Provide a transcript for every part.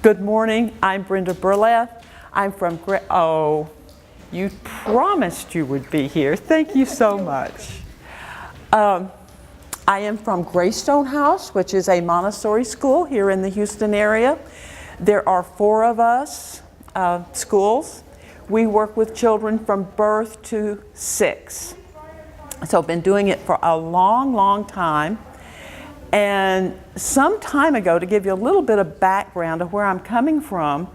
Good morning, I'm Brenda Berleth. I'm from oh, you promised you would be here. Thank you so much. I am from Greystone House, which is a Montessori school here in the Houston area. There are 4 of us schools. We work with children from birth to 6. So I've been doing it for a long, long time. And some time ago, to give you a little bit of background of where I'm coming from,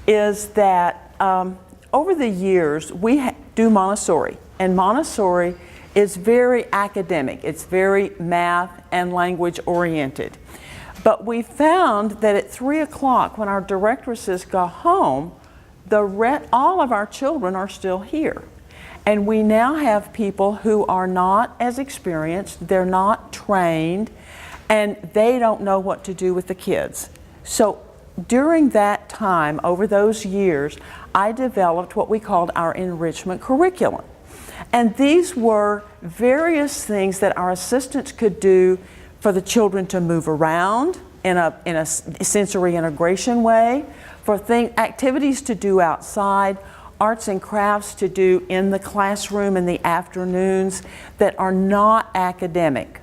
is that over the years we do Montessori, and Montessori is very academic. It's very math and language oriented. But we found that at 3 o'clock when our directresses go home, all of our children are still here. And we now have people who are not as experienced, they're not trained, and they don't know what to do with the kids. So during that time, over those years, I developed what we called our enrichment curriculum. And these were various things that our assistants could do for the children to move around in a sensory integration way, for activities to do outside, arts and crafts to do in the classroom in the afternoons that are not academic.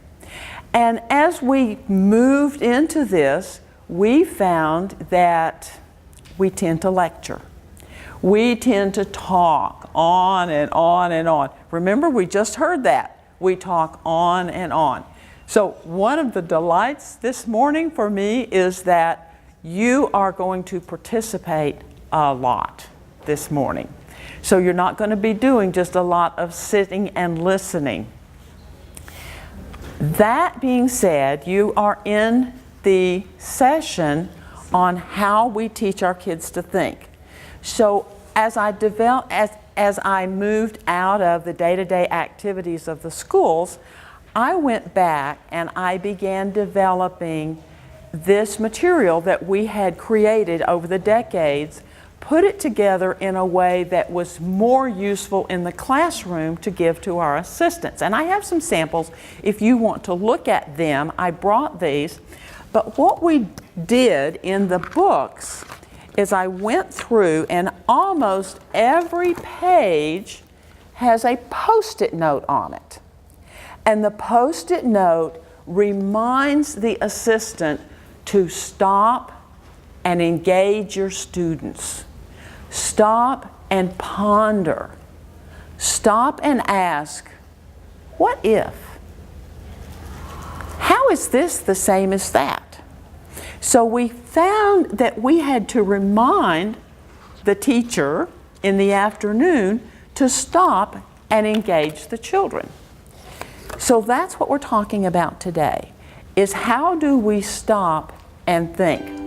And as we moved into this, we found that we tend to lecture. We tend to talk on and on and on. Remember, we just heard that. We talk on and on. So one of the delights this morning for me is that you are going to participate a lot this morning. So you're not going to be doing just a lot of sitting and listening. That being said, you are in the session on how we teach our kids to think. So as I moved out of the day-to-day activities of the schools, I went back and I began developing this material that we had created over the decades, put it together in a way that was more useful in the classroom to give to our assistants. And I have some samples if you want to look at them. I brought these. But what we did in the books is I went through, and almost every page has a Post-it note on it. And the Post-it note reminds the assistant to stop and engage your students. Stop and ponder. Stop and ask, what if? How is this the same as that? So we found that we had to remind the teacher in the afternoon to stop and engage the children. So that's what we're talking about today, is how do we stop and think?